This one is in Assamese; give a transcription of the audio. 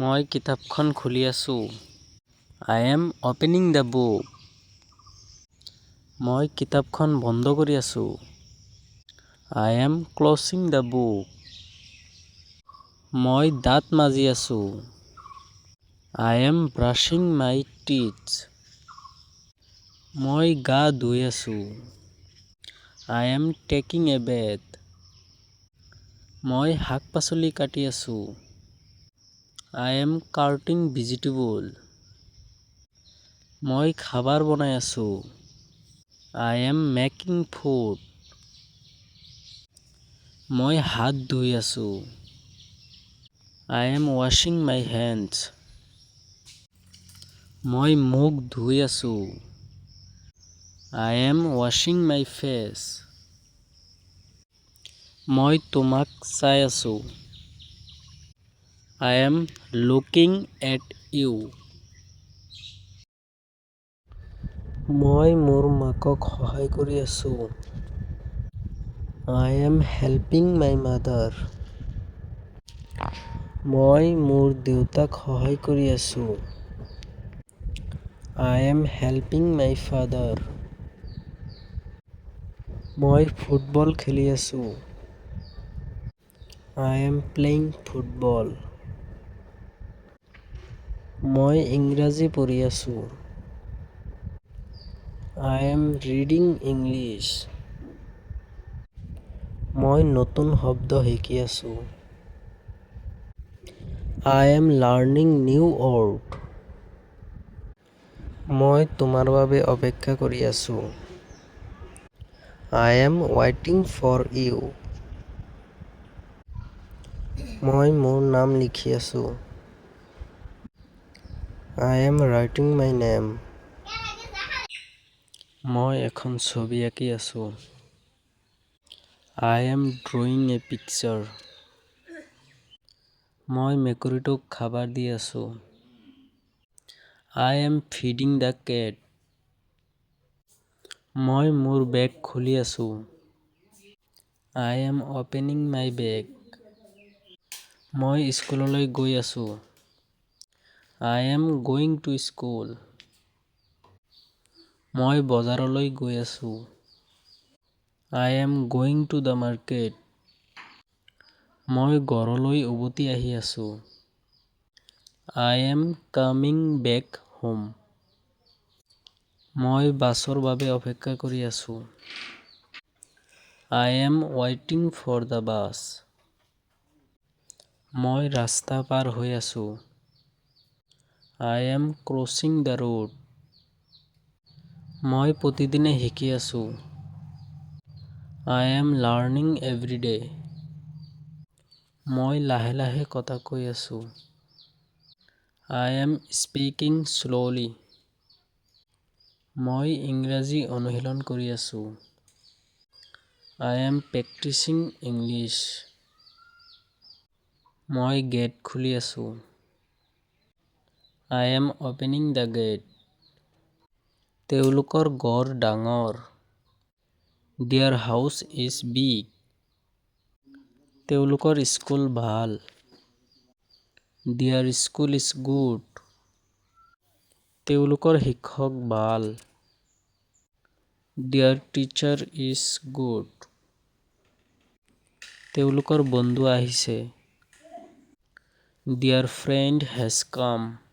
মই কিতাপখন খুলি আছোঁ। I am opening the book. মই কিতাপখন বন্ধ কৰি আছোঁ। I am closing the book. মই দাঁত মাজি আছোঁ। I am brushing my teeth. মই গা ধুই আছোঁ। I am taking a bath. মই শাক-পাচলি কাটি আছোঁ। I am cutting vegetable. মই খাবার বনাই আছোঁ। I am making food. মই হাত ধুই আছোঁ। I am washing my hands. মই মুখ ধুই আছোঁ। I am washing my face. মই তোমাক চাই আছোঁ। I am looking at you. মই মোৰ মাকক সহায় কৰি আছোঁ। I am helping my mother. মই মোৰ দেউতাক সহায় কৰি আছোঁ। I am helping my father. মই ফুটবল খেলি আছোঁ। I am playing football. মই ইংৰাজী পঢ়ি আছোঁ। I am reading English. মই নতুন শব্দ শিকি আছোঁ। I am learning new word. মই তোমাৰ বাবে অপেক্ষা কৰি আছোঁ। I am waiting for you. মই মোৰ নাম লিখি আছোঁ। I am writing my name. মই এখন ছবি আঁকি আছোঁ। I am drawing a picture. মই মেকুৰীটোক খাবাৰ দি আছোঁ। I am feeding the cat. মই মোৰ বেগ খুলি আছোঁ। I am opening my bag. মই স্কুললৈ গৈ আছোঁ। I am going to school. মই বজাৰলৈ গৈ আছোঁ। I am going to the market. মই ঘৰলৈ উভতি আহি আছোঁ। I am coming back home. মই বাছৰ বাবে অপেক্ষা কৰি আছোঁ। I am waiting for the bus. মই ৰাস্তা পাৰ হৈ আছোঁ। I am crossing the road. মই প্ৰতিদিনে শিকি আছোঁ। I am learning every day. মই লাহে লাহে কথা কৈ আছোঁ। I am speaking slowly. মই ইংৰাজী অনুশীলন কৰি আছোঁ। I am practicing English. মই গেট খুলি আছোঁ। I am opening the gate. তেওঁলোকৰ ঘৰ ডাঙৰ। Their house is big. তেওঁলোকৰ স্কুল ভাল। Their school is good. তেওঁলোকৰ শিক্ষক ভাল। Their teacher is good. তেওঁলোকৰ বন্ধু আহিছে। Their friend has come.